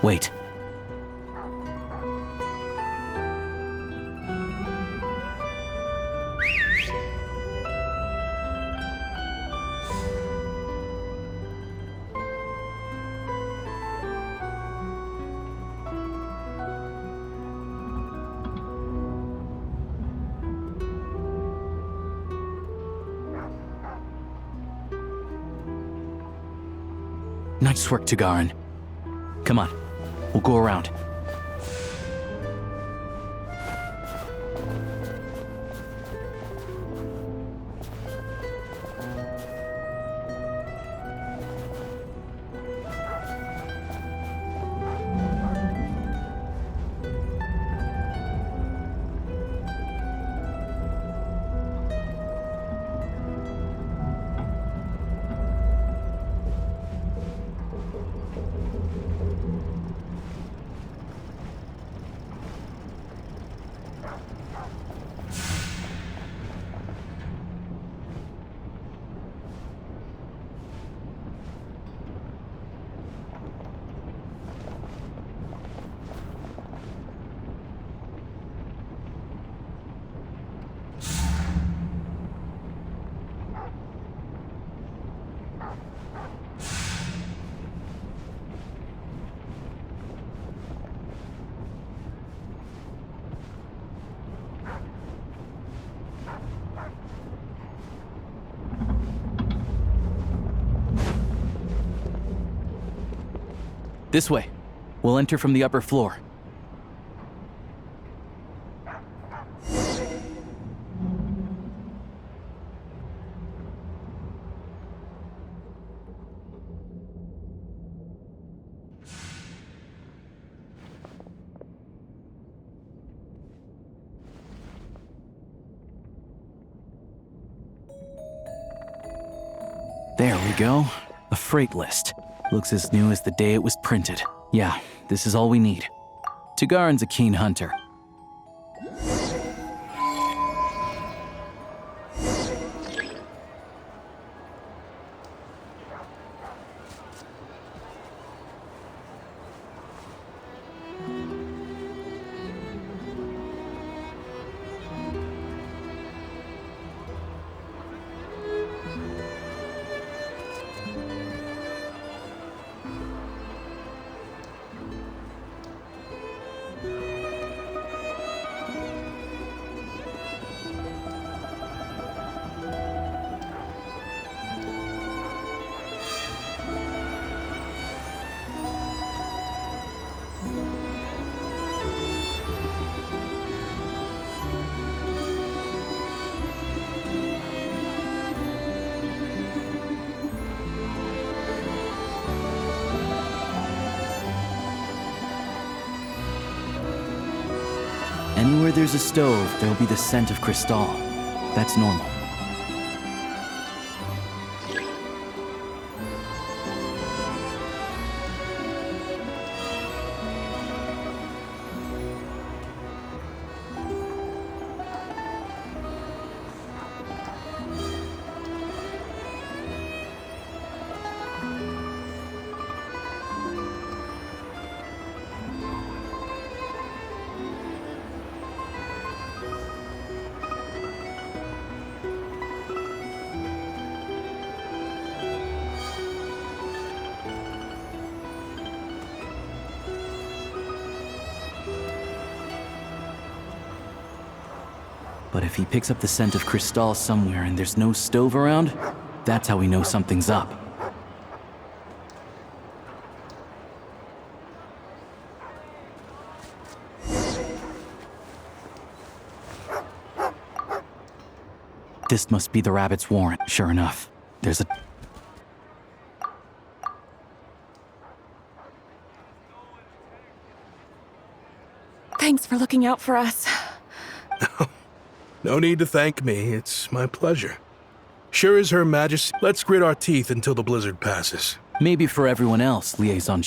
Wait. Nice work, Tagarin. Come on, we'll go around. This way. We'll enter from the upper floor. There we go. A freight list. Looks as new as the day it was printed. Yeah, this is all we need. Tagarin's a keen hunter. Anywhere there's a stove, there'll be the scent of crystal. That's normal. But if he picks up the scent of crystal somewhere and there's no stove around, that's how we know something's up. This must be the rabbit's warren. Sure enough, there's a... Thanks for looking out for us. No need to thank me. It's my pleasure. Sure as Her Majesty. Let's grit our teeth until the blizzard passes. Maybe for everyone else, liaison...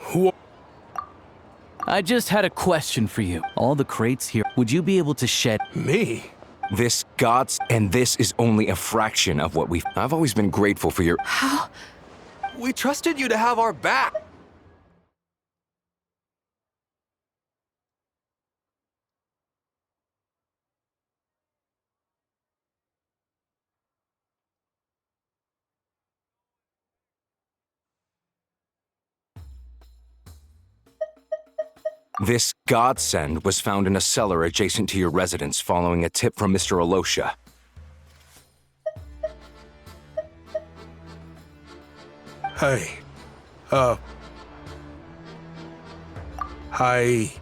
Who? I just had a question for you. All the crates here, would you be able to shed... Me? This gods, and this is only a fraction of what I've always been grateful for your... How We trusted you to have our back. This godsend was found in a cellar adjacent to your residence following a tip from Mr. Alosha. Hey. Hi.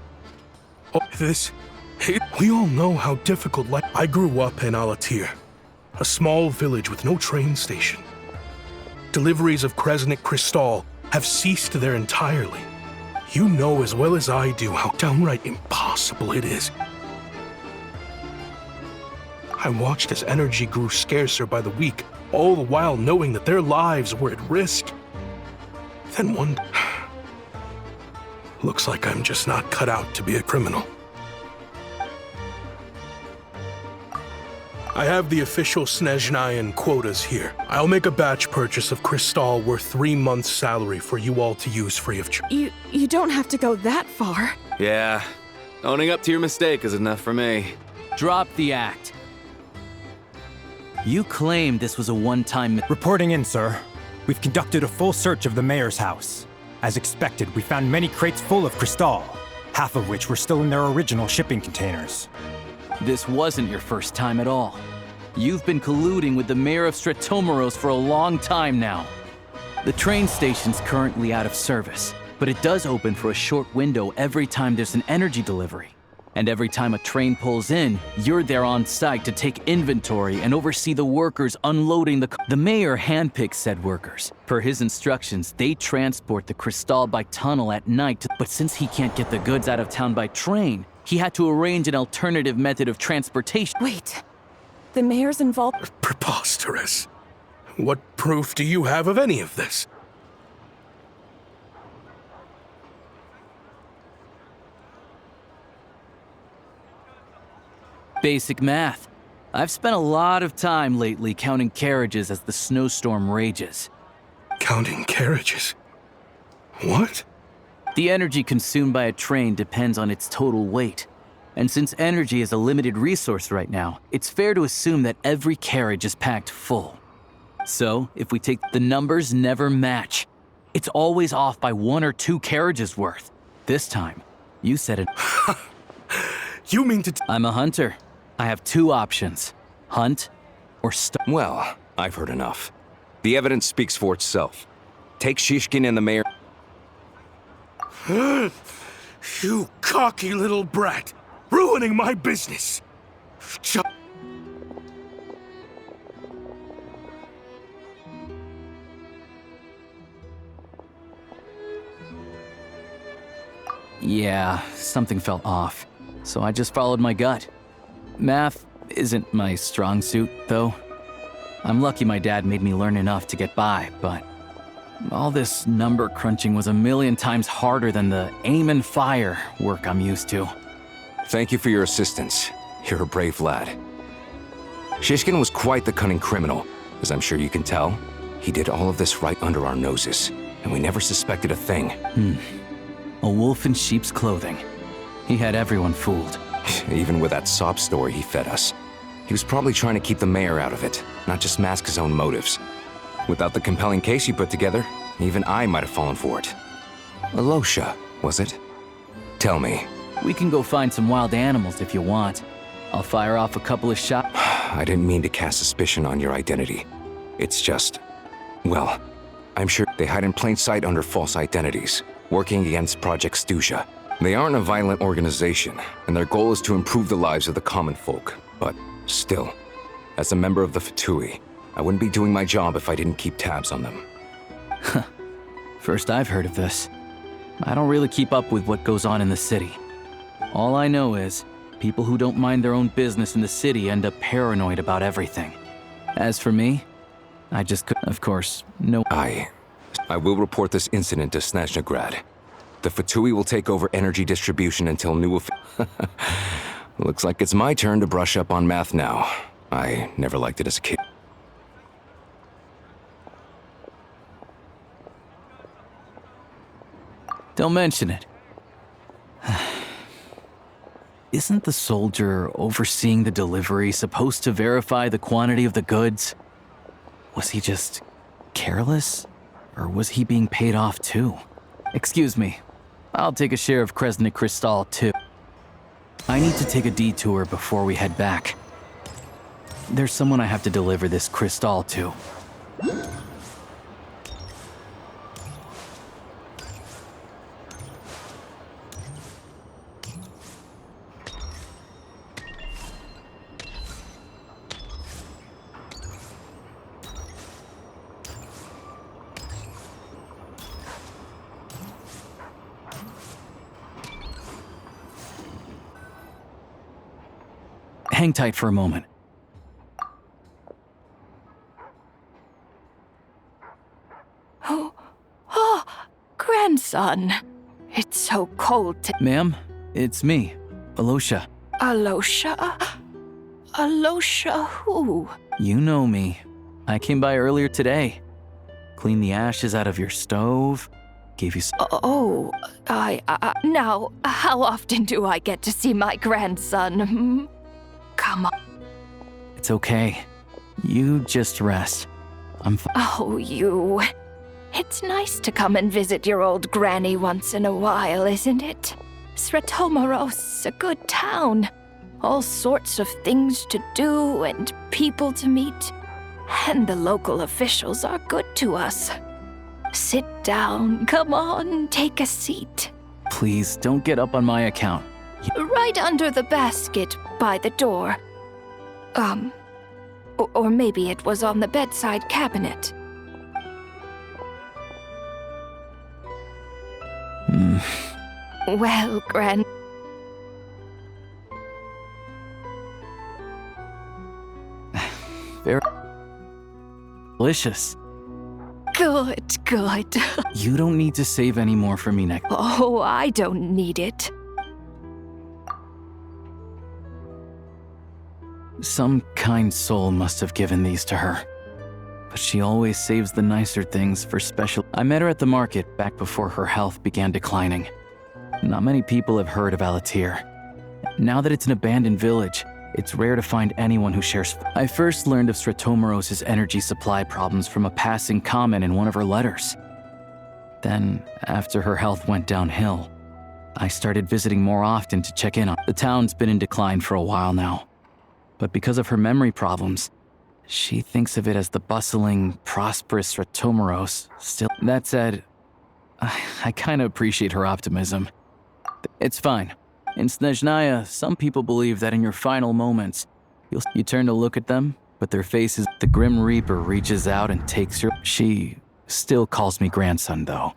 Oh, this... Hey, we all know how difficult life... I grew up in Alatir, a small village with no train station. Deliveries of Kresnik Crystal have ceased there entirely. You know as well as I do how downright impossible it is. I watched as energy grew scarcer by the week, all the while knowing that their lives were at risk. Then one... Looks like I'm just not cut out to be a criminal. I have the official Snezhnayan quotas here. I'll make a batch purchase of Crystal worth 3 months' salary for you all to use free of charge. You don't have to go that far. Yeah, owning up to your mistake is enough for me. Drop the act. You claim this was a one-time... Reporting in, sir. We've conducted a full search of the mayor's house. As expected, we found many crates full of Crystal, half of which were still in their original shipping containers. This wasn't your first time at all. You've been colluding with the mayor of Stratomeros for a long time now. The train station's currently out of service, but it does open for a short window every time there's an energy delivery. And every time a train pulls in, you're there on site to take inventory and oversee the workers unloading the mayor handpicks said workers. Per his instructions, they transport the Crystal by tunnel at night, but since he can't get the goods out of town by train, he had to arrange an alternative method of transportation. Wait. The mayor's involved. Preposterous. What proof do you have of any of this? Basic math. I've spent a lot of time lately counting carriages as the snowstorm rages. Counting carriages? What? The energy consumed by a train depends on its total weight. And since energy is a limited resource right now, it's fair to assume that every carriage is packed full. So, if we take the numbers never match. It's always off by 1 or 2 carriages worth. This time, you said it. You mean to... I'm a hunter. I have 2 options. Hunt or starve. Well, I've heard enough. The evidence speaks for itself. Take Shishkin and the mayor... You cocky little brat! Ruining my business! Yeah, something felt off. So I just followed my gut. Math isn't my strong suit, though. I'm lucky my dad made me learn enough to get by, but all this number crunching was a million times harder than the aim and fire work I'm used to. Thank you for your assistance. You're a brave lad. Shishkin was quite the cunning criminal, as I'm sure you can tell. He did all of this right under our noses, and we never suspected a thing. A wolf in sheep's clothing. He had everyone fooled. Even with that sob story he fed us. He was probably trying to keep the mayor out of it, not just mask his own motives. Without the compelling case you put together, even I might have fallen for it. Alosha, was it? Tell me. We can go find some wild animals if you want. I'll fire off a couple of shots. I didn't mean to cast suspicion on your identity. It's just... well, I'm sure they hide in plain sight under false identities, working against Project Stusha. They aren't a violent organization, and their goal is to improve the lives of the common folk. But still, as a member of the Fatui, I wouldn't be doing my job if I didn't keep tabs on them. First I've heard of this. I don't really keep up with what goes on in the city. All I know is, people who don't mind their own business in the city end up paranoid about everything. As for me, I just could, of course, no... I will report this incident to Snezhnagrad. The Fatui will take over energy distribution until new... Looks like it's my turn to brush up on math now. I never liked it as a kid. Don't mention it. Isn't the soldier overseeing the delivery supposed to verify the quantity of the goods? Was he just careless? Or was he being paid off too? Excuse me. I'll take a share of Kresnik Crystal too. I need to take a detour before we head back. There's someone I have to deliver this crystal to. Hang tight for a moment. Oh, grandson. It's so cold to— Ma'am, it's me, Alosha. Alosha? Alosha who? You know me. I came by earlier today. Cleaned the ashes out of your stove. Gave you Oh, now, how often do I get to see my grandson? Hmm? Come on. It's okay. You just rest. I'm fine. Oh, you. It's nice to come and visit your old granny once in a while, isn't it? Sratomaros, a good town. All sorts of things to do and people to meet. And the local officials are good to us. Sit down. Come on, take a seat. Please, don't get up on my account. Right under the basket by the door. Or maybe it was on the bedside cabinet. Well, Very delicious. Good. You don't need to save any more for me next. Oh, I don't need it. Some kind soul must have given these to her. But she always saves the nicer things for special. I met her at the market back before her health began declining. Not many people have heard of Alatir. Now that it's an abandoned village, it's rare to find anyone who shares. I first learned of Stratomaros' energy supply problems from a passing comment in one of her letters. Then, after her health went downhill, I started visiting more often to check in on. The town's been in decline for a while now. But because of her memory problems, she thinks of it as the bustling, prosperous Stratomaros. Still, that said, I kind of appreciate her optimism. It's fine. In Snezhnaya, some people believe that in your final moments, you turn to look at them, but their faces, the Grim Reaper reaches out and takes your. She still calls me grandson, though.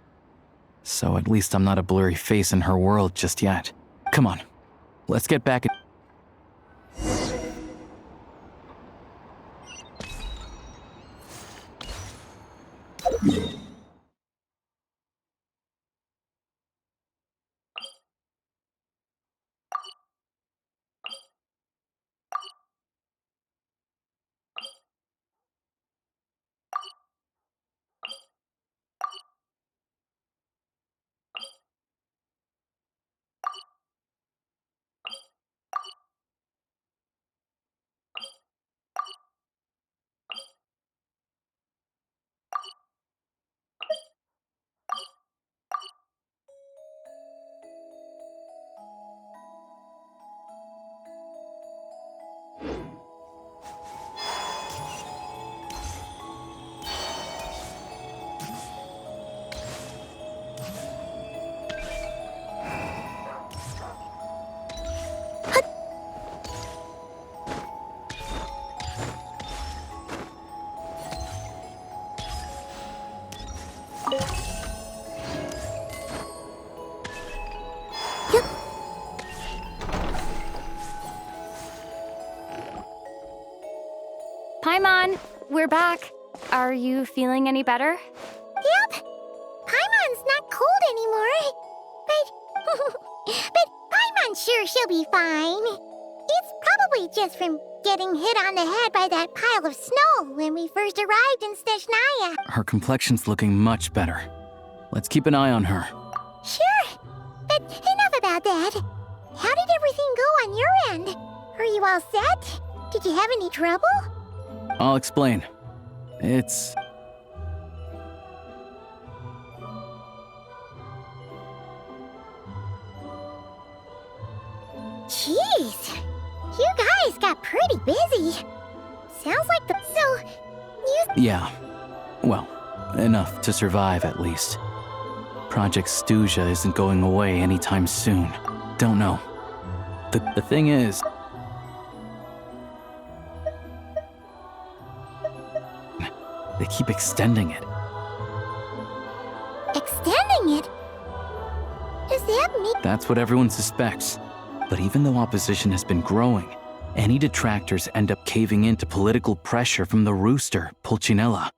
So at least I'm not a blurry face in her world just yet. Come on, let's get back. Hi, Mon. We're back. Are you feeling any better? Yep. Paimon's not cold anymore. But Paimon's sure she'll be fine. It's probably just from getting hit on the head by that pile of snow when we first arrived in Snezhnaya. Her complexion's looking much better. Let's keep an eye on her. Sure, but enough about that. How did everything go on your end? Are you all set? Did you have any trouble? I'll explain. It's... Jeez, you guys got pretty busy. Sounds like the... So, you... Yeah. Well, enough to survive at least. Project Stuja isn't going away anytime soon. Don't know. The thing is... They keep extending it. Extending it? Does that mean... That's what everyone suspects. But even though opposition has been growing, any detractors end up caving into political pressure from the rooster, Pulcinella.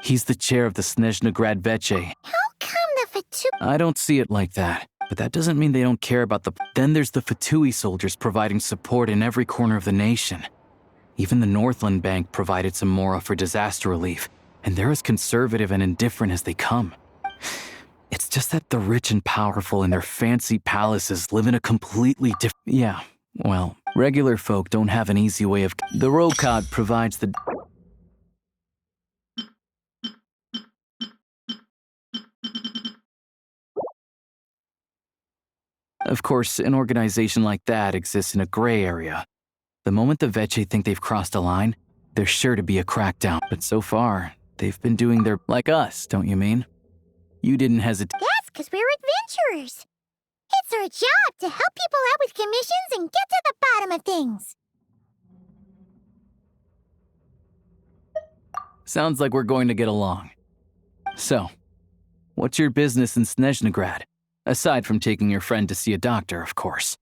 He's the chair of the Snezhnograd Veche. How come the Fatu... I don't see it like that, but that doesn't mean they don't care about the... Then there's the Fatui soldiers providing support in every corner of the nation. Even the Northland Bank provided some mora for disaster relief, and they're as conservative and indifferent as they come. It's just that the rich and powerful in their fancy palaces live in a completely different... Yeah, well, regular folk don't have an easy way of... The Rokad provides the... Of course, an organization like that exists in a gray area. The moment the Veche think they've crossed a line, there's sure to be a crackdown. But so far, they've been doing their... Like us, don't you mean? You didn't hesitate... That's because we're adventurers. It's our job to help people out with commissions and get to the bottom of things. Sounds like we're going to get along. So, what's your business in Snezhnograd? Aside from taking your friend to see a doctor, of course.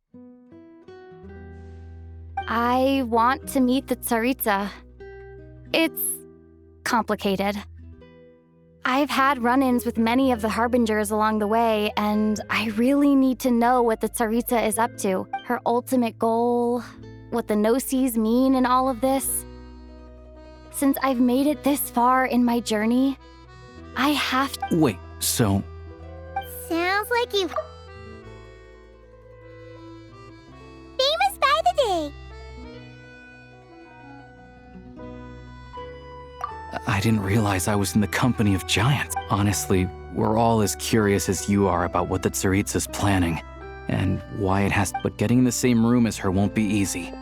I want to meet the Tsaritsa. It's complicated. I've had run-ins with many of the Harbingers along the way, and I really need to know what the Tsaritsa is up to, her ultimate goal, what the Gnosis mean in all of this. Since I've made it this far in my journey, I have to... Wait, so... Sounds like you... Famous by the day. I didn't realize I was in the company of giants. Honestly, we're all as curious as you are about what the Tsaritsa's planning, and why it has... But getting in the same room as her won't be easy.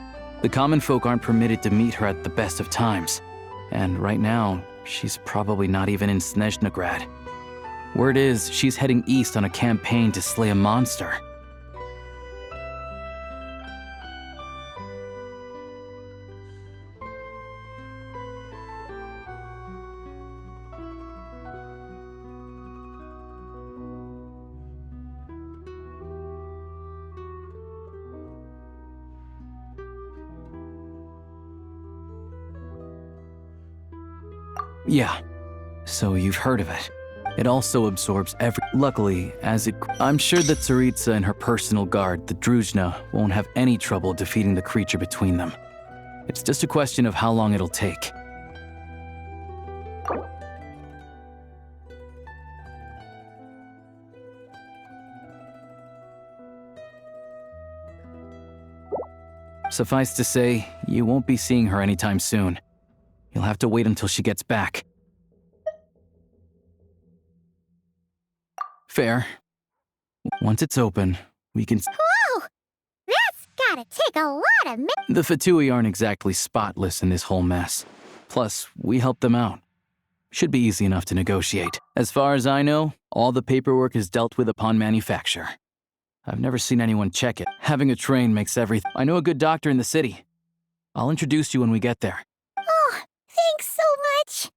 The common folk aren't permitted to meet her at the best of times, and right now, she's probably not even in Snezhnograd. Word is, she's heading east on a campaign to slay a monster. Yeah, so you've heard of it. It also absorbs every... Luckily, as it... I'm sure that Tsaritsa and her personal guard, the Druzhna, won't have any trouble defeating the creature between them. It's just a question of how long it'll take. Suffice to say, you won't be seeing her anytime soon. You'll have to wait until she gets back. Fair. Once it's open, we can... Whoa! That's gotta take a lot of... The Fatui aren't exactly spotless in this whole mess. Plus, we helped them out. Should be easy enough to negotiate. As far as I know, all the paperwork is dealt with upon manufacture. I've never seen anyone check it. Having a train makes everything... I know a good doctor in the city. I'll introduce you when we get there. Oh, thanks so much.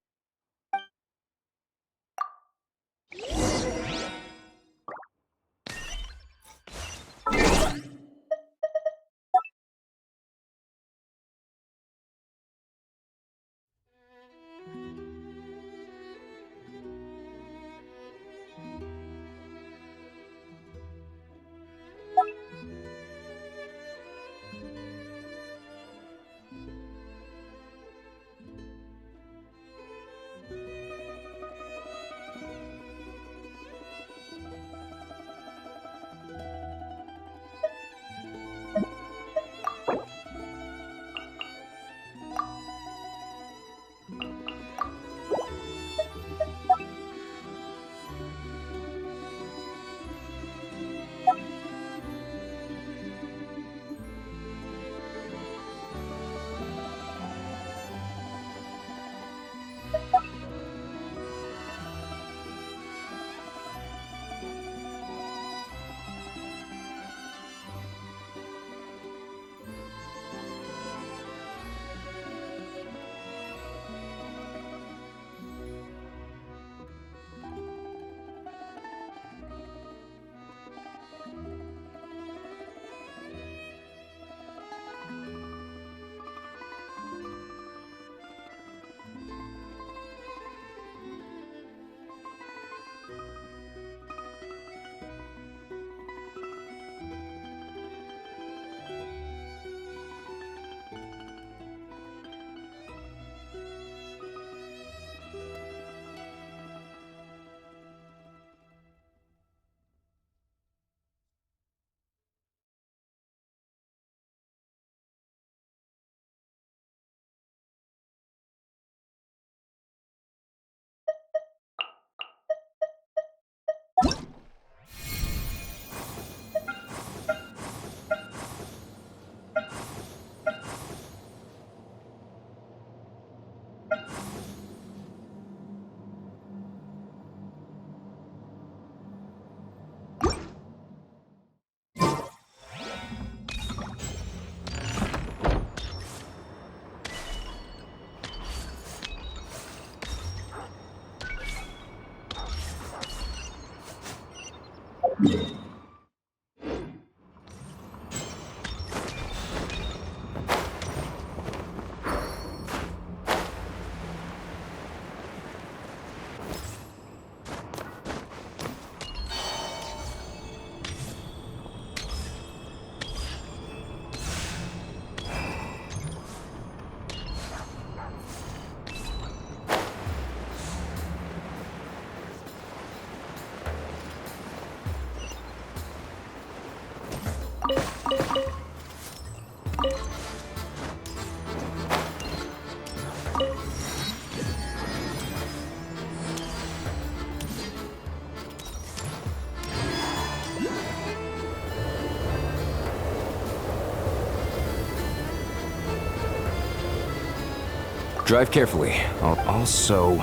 Drive carefully. Also,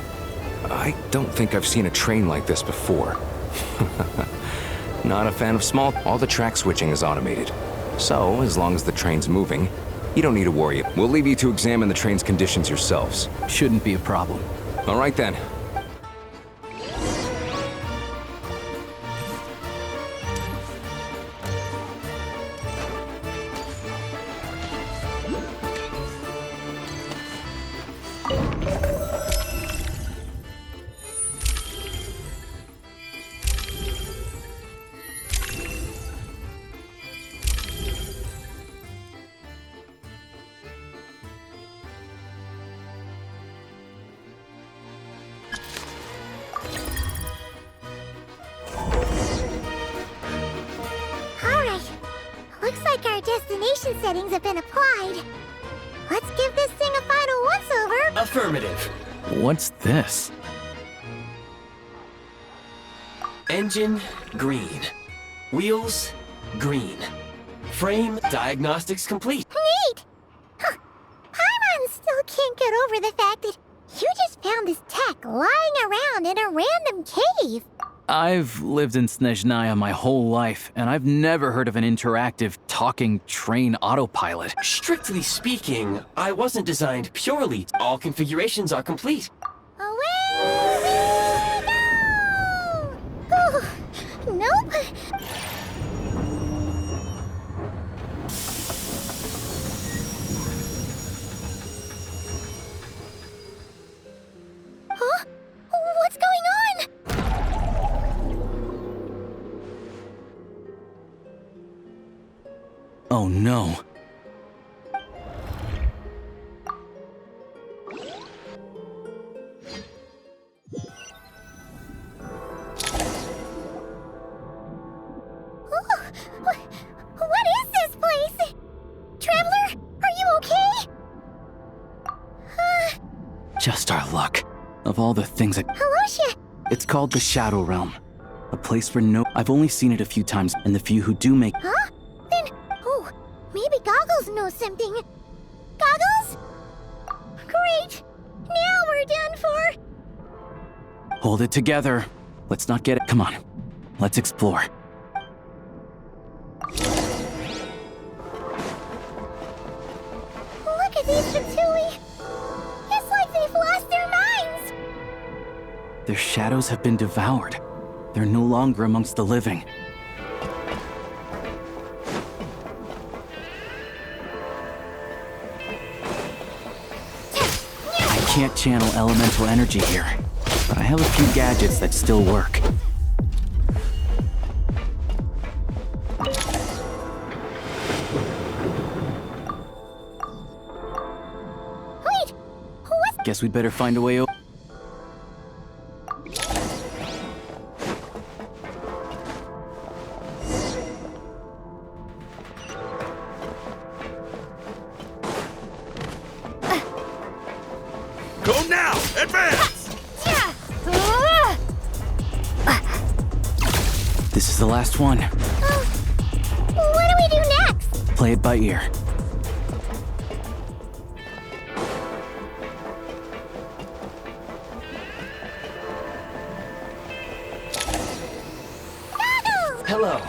I don't think I've seen a train like this before. Not a fan of small. All the track switching is automated. So, as long as the train's moving, you don't need to worry. We'll leave you to examine the train's conditions yourselves. Shouldn't be a problem. All right then. Alright. Looks like our destination settings have been applied. Let's give this thing a final once-over. Affirmative. What's this? Engine, green. Wheels, green. Frame, diagnostics complete. Neat! Huh. Paimon still can't get over the fact that you just found this tech lying around in a random cave. I've lived in Snezhnaya my whole life, and I've never heard of an interactive, talking train autopilot. Strictly speaking, I wasn't designed purely. All configurations are complete. Away we go! Oh, nope. Huh? What's going on? Oh no. What is this place? Traveler, are you okay? Just our luck. Of all the things that... Halosha, It's called the Shadow Realm. A place where no... I've only seen it a few times, and the few who do make... huh? Then, oh, maybe Goggles knows something. Goggles? Great! Now we're done for. Hold it together. Let's not get it... Come on. Let's explore. Look at these Ratatouille. It's like they've lost their minds. Their shadows have been devoured. They're no longer amongst the living. I can't channel elemental energy here, but I have a few gadgets that still work. Wait, what's... Guess we'd better find a way over. Go now! Advance! This is the last one. What do we do next? Play it by ear. Goggles! Hello.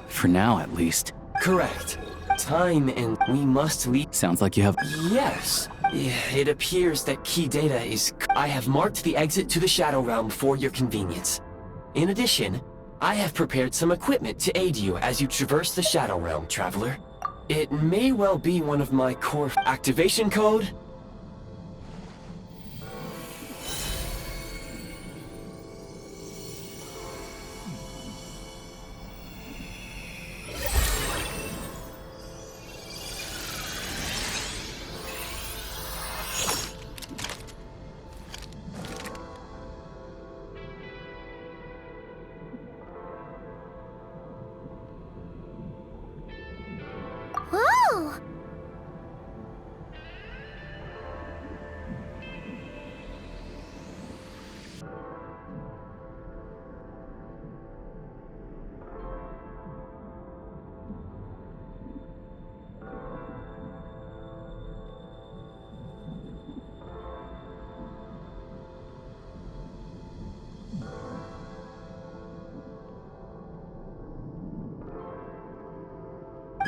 For now, at least. Correct. Time and we must leave. Sounds like you have... Yes. It appears that key data is... I have marked the exit to the Shadow Realm for your convenience. In addition, I have prepared some equipment to aid you as you traverse the Shadow Realm, Traveler. It may well be one of my core... Activation code?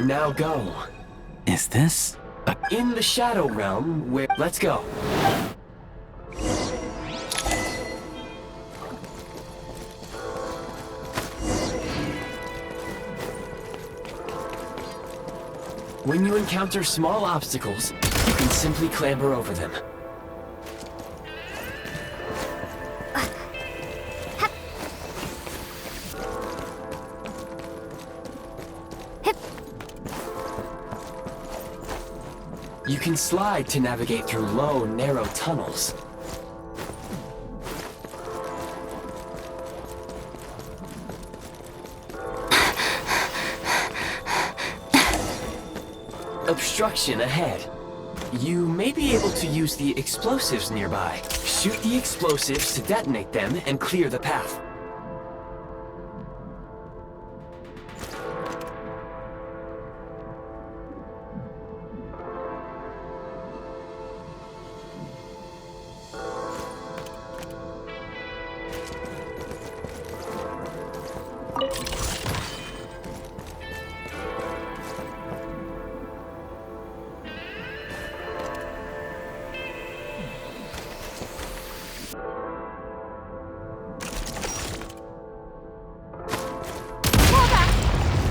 Now go. Is this? In the Shadow Realm, where... Let's go. When you encounter small obstacles, you can simply clamber over them. You can slide to navigate through low, narrow tunnels. Obstruction ahead. You may be able to use the explosives nearby. Shoot the explosives to detonate them and clear the path.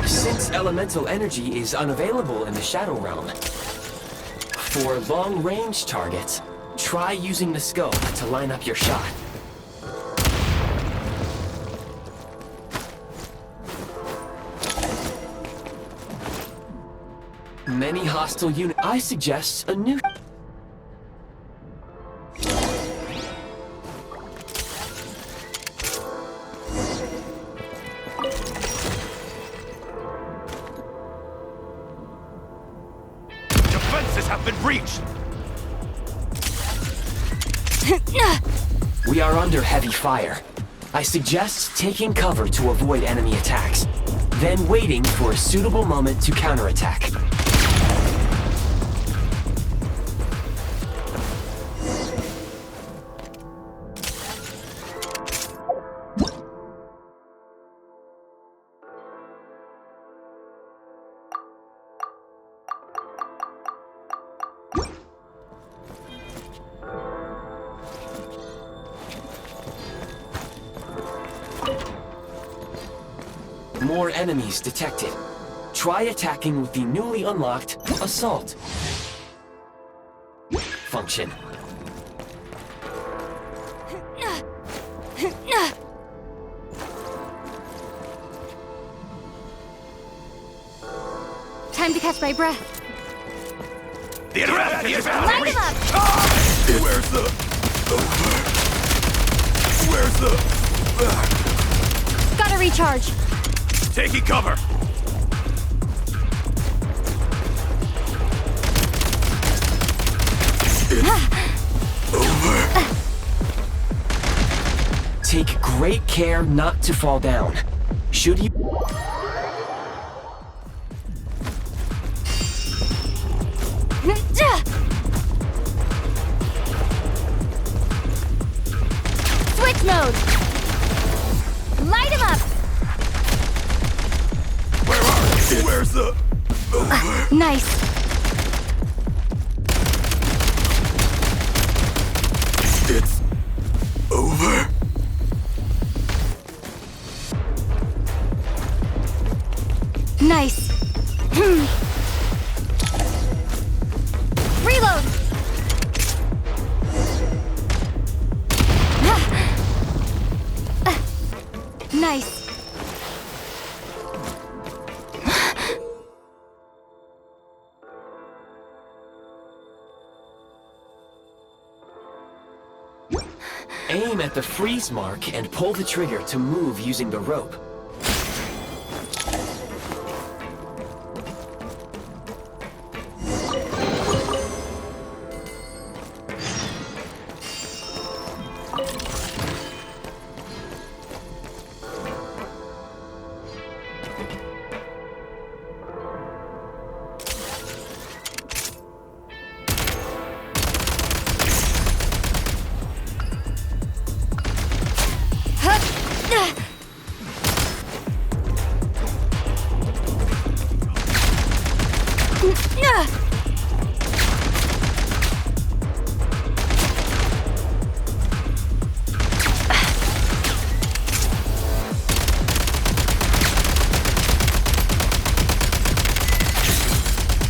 Since elemental energy is unavailable in the Shadow Realm, for long-range targets, try using the scope to line up your shot. Many hostile units. I suggest a new... Defenses have been breached! We are under heavy fire. I suggest taking cover to avoid enemy attacks, then waiting for a suitable moment to counterattack. More enemies detected. Try attacking with the newly unlocked Assault function. Time to catch my breath. The enemy is out! Light him up! Where's the... Where's the... Gotta recharge. Taking cover! Take great care not to fall down. Should you... Switch mode! Light him up! Where are you? Where's the... Nice. It's... over. Nice. Reload! Nice. Aim at the freeze mark and pull the trigger to move using the rope.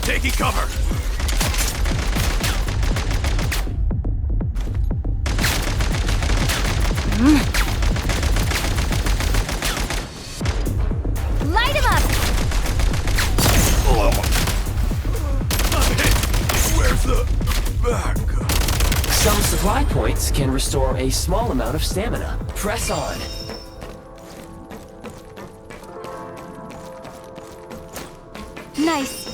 Taking cover! Light him up! I'm hit! Where's the back? Some supply points can restore a small amount of stamina. Press on. Nice.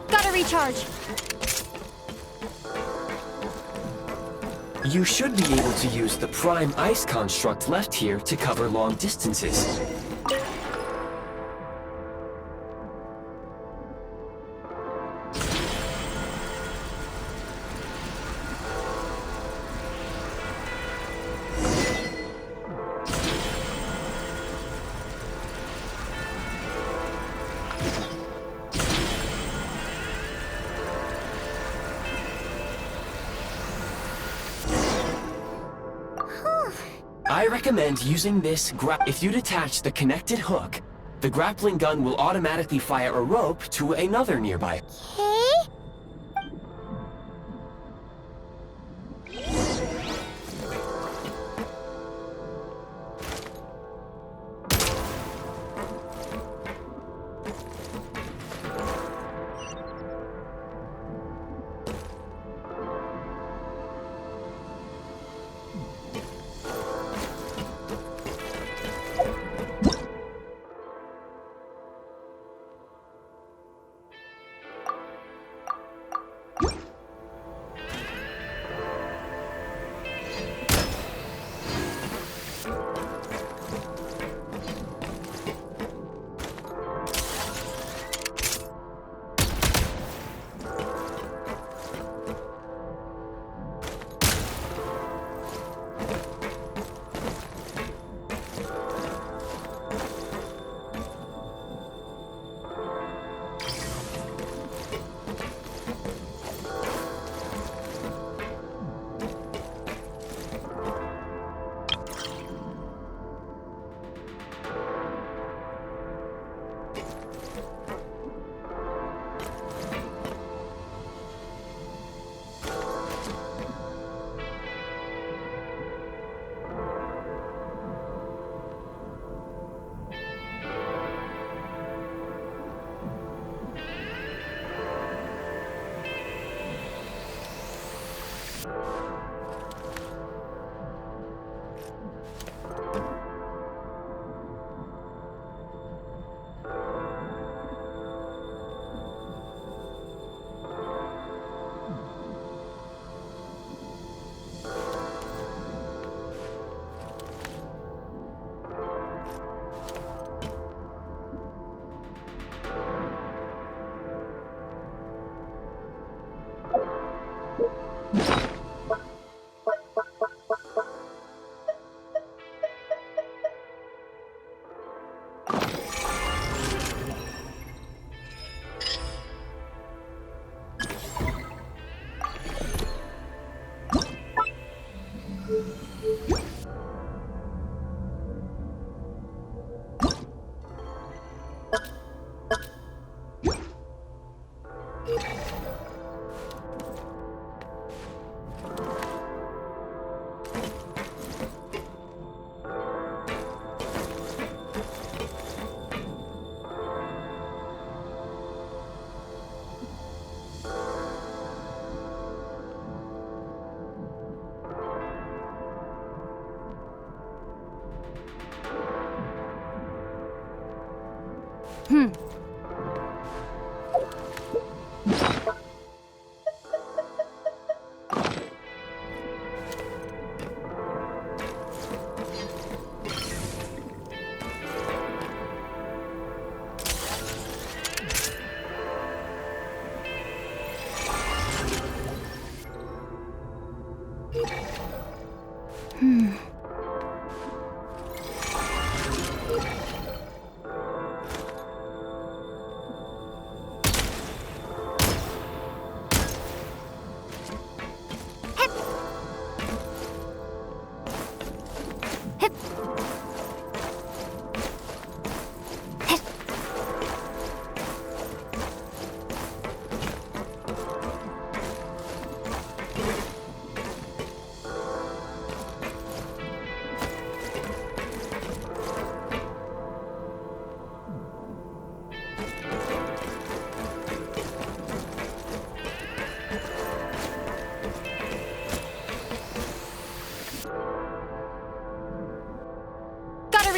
Gotta recharge. You should be able to use the prime ice construct left here to cover long distances. I recommend using this if you detach the connected hook, the grappling gun will automatically fire a rope to another nearby. Okay.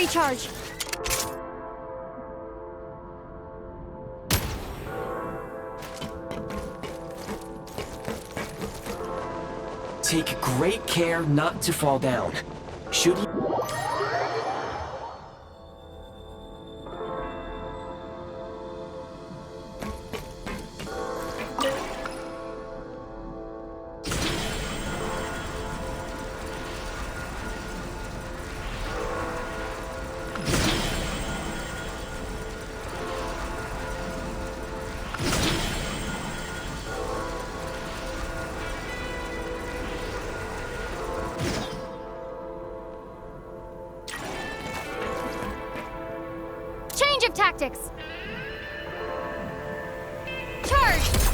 recharge. Take great care not to fall down. Should you... Change of tactics. Charge.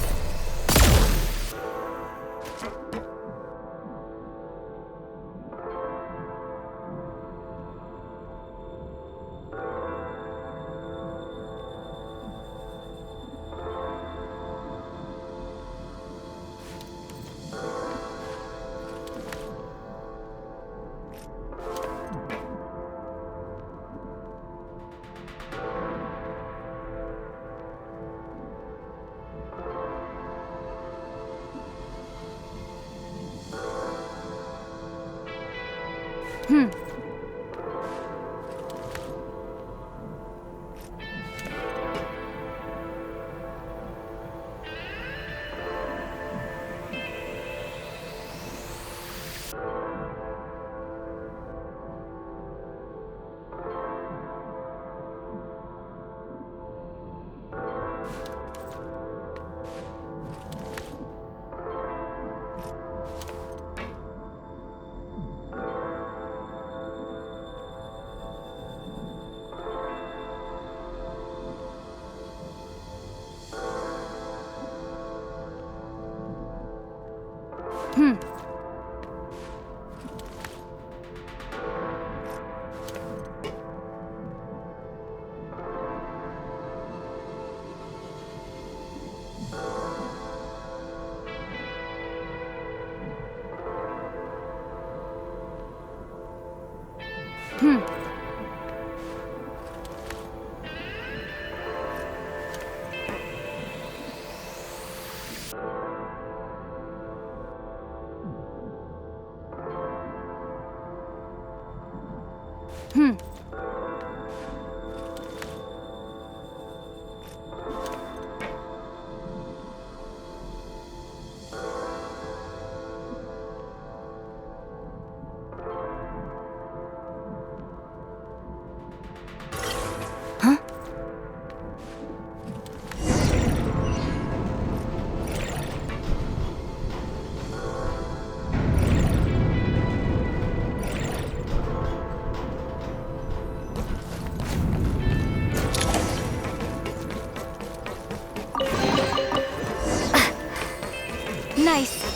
Nice.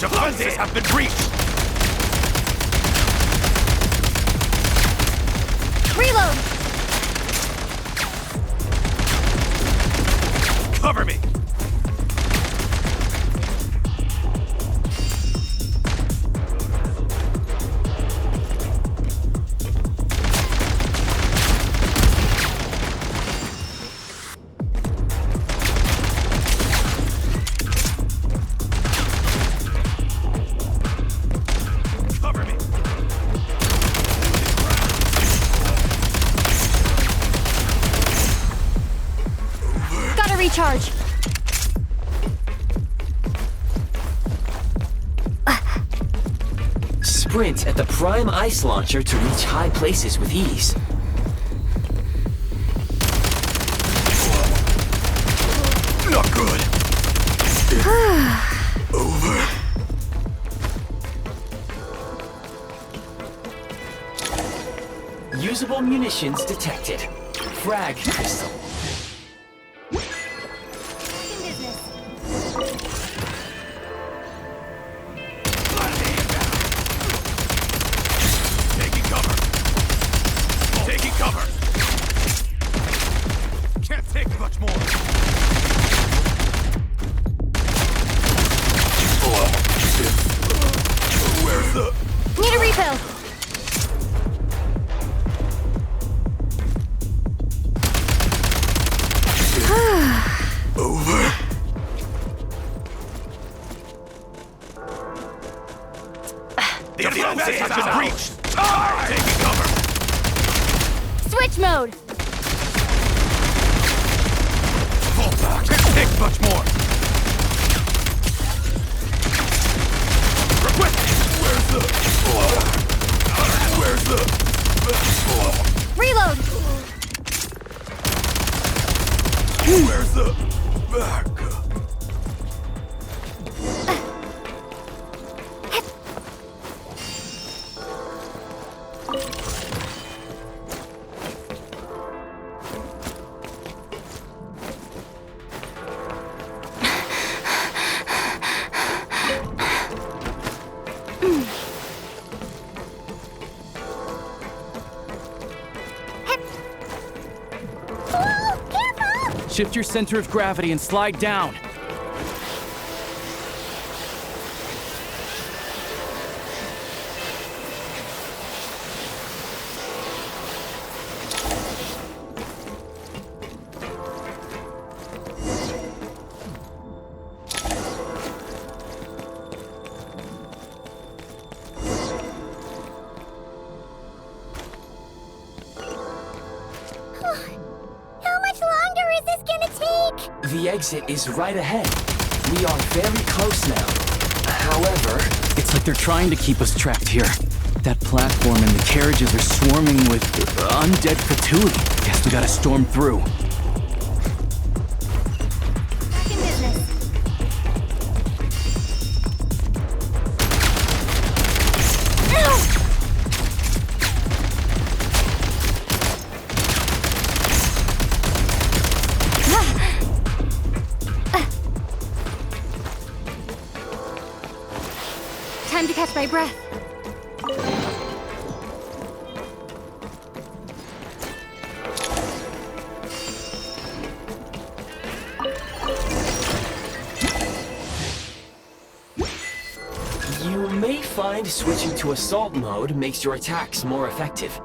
Defenses have been breached! Reload! Cover me! recharge. Sprint at the prime ice launcher to reach high places with ease. Not good. Over. Usable munitions detected. Frag crystal. Taking cover. Taking cover. Can't take much more. Where's the... Need a refill. Over. The defenses have been breached. Taking cover. Switch mode. Fall back. Can't take much more. Requesting. Where's the... Reload. Where's the... back? Shift your center of gravity and slide down. The exit is right ahead. We are very close now. However... It's like they're trying to keep us trapped here. That platform and the carriages are swarming with undead fratuli. Guess we gotta storm through. Back in business. Time to catch my breath. You may find switching to assault mode makes your attacks more effective.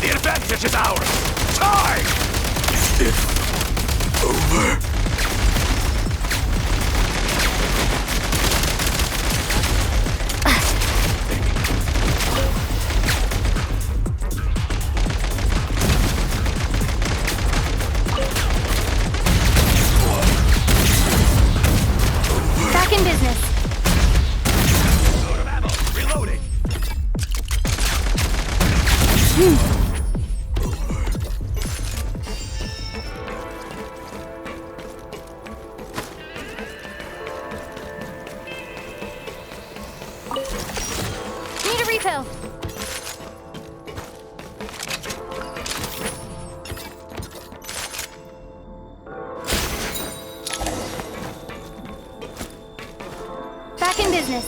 The advantage is ours. Time! It's over. Back in business. Load of ammo. Reloading. Need a refill. Back in business.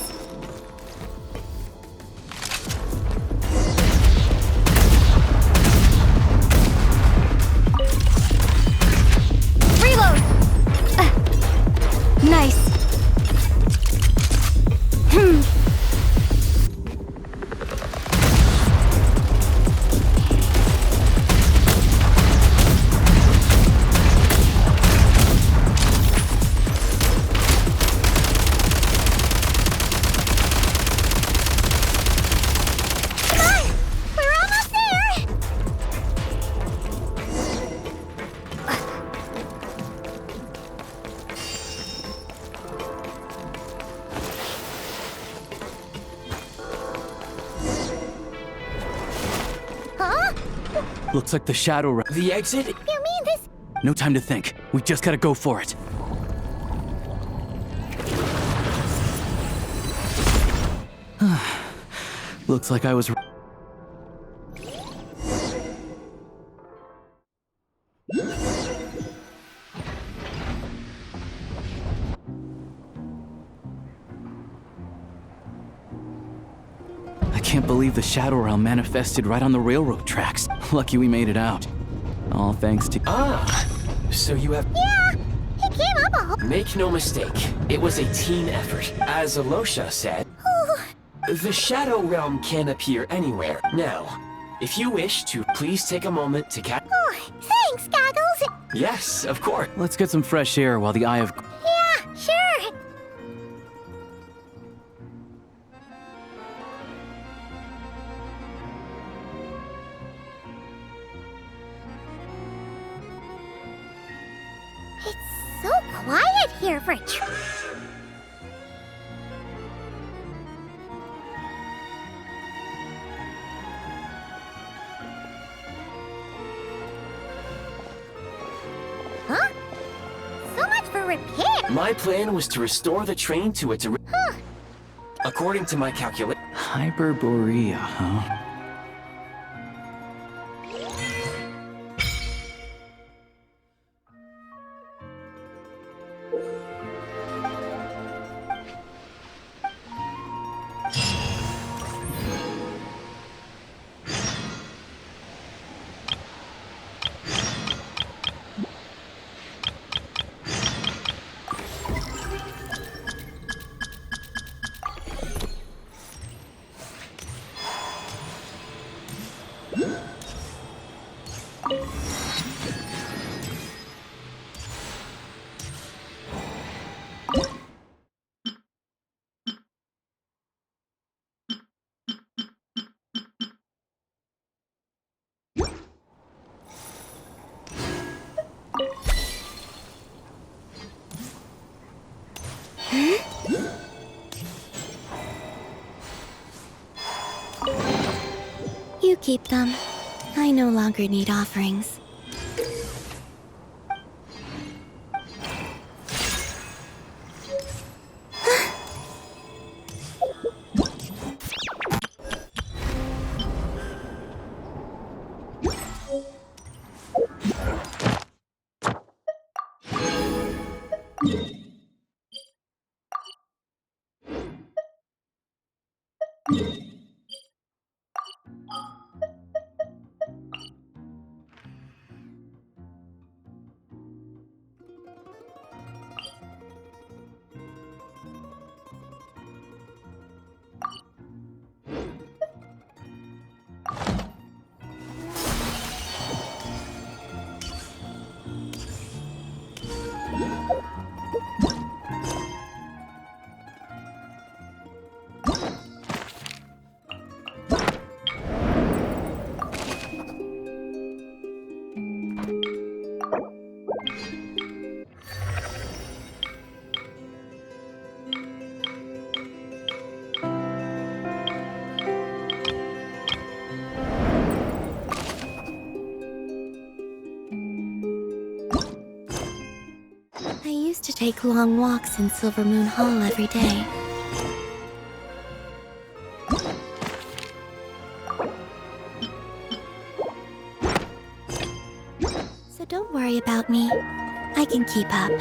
Looks like the Shadow Realm. The exit? You mean this? No time to think. We just gotta go for it. Looks like I was. I can't believe the Shadow Realm manifested right on the railroad tracks. Lucky we made it out. All thanks to. Ah, so you have. Yeah, he came up a whole. Make no mistake, it was a team effort. As Alosha said, the Shadow Realm can appear anywhere. Now, if you wish to, please take a moment to catch. Oh, thanks, Goggles. Yes, of course. Let's get some fresh air while the Eye of. Yeah, sure. It's so quiet here for a Huh? So much for repair. My plan was to restore the train to its Huh. According to my calculation. Hyperborea, huh? You keep them. I no longer need offerings. I used to take long walks in Silver Moon Hall every day. So don't worry about me. I can keep up.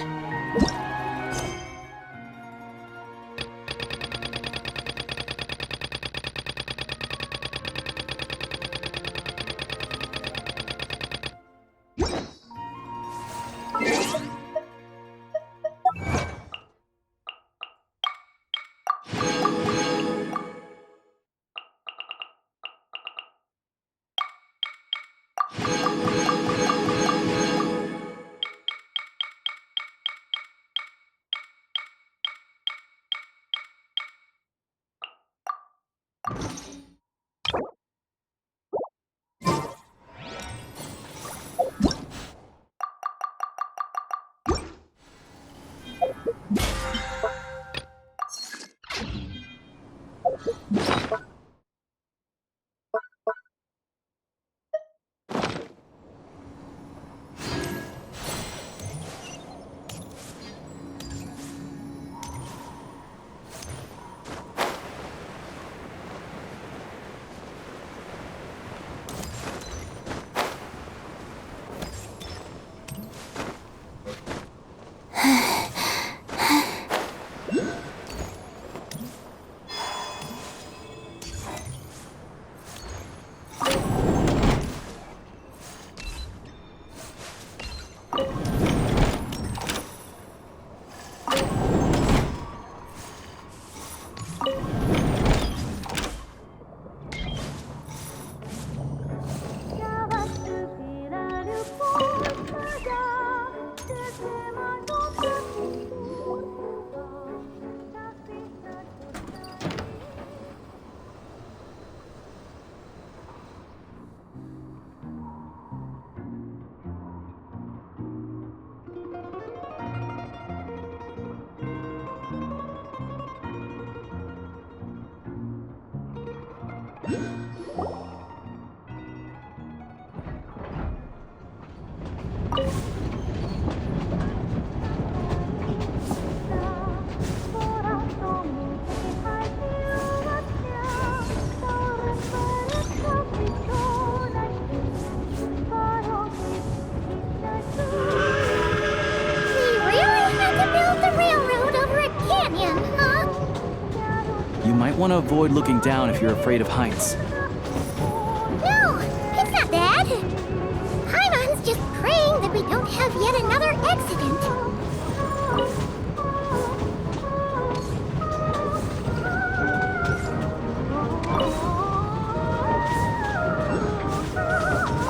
want to avoid looking down if you're afraid of heights. No, it's not that. Paimon's just praying that we don't have yet another accident.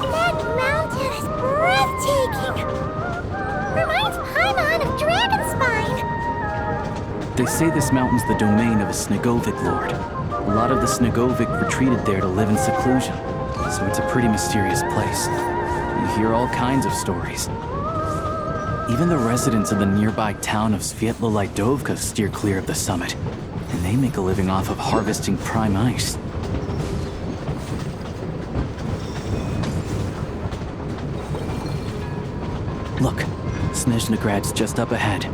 That mountain is breathtaking. Reminds Paimon of Dragonspine. They say this mountain's the domain of a Snegovic lord. A lot of the Snegovic retreated there to live in seclusion, so it's a pretty mysterious place. You hear all kinds of stories. Even the residents of the nearby town of Svietla-Lidovka steer clear of the summit, and they make a living off of harvesting prime ice. Look, Snezhnograd's just up ahead.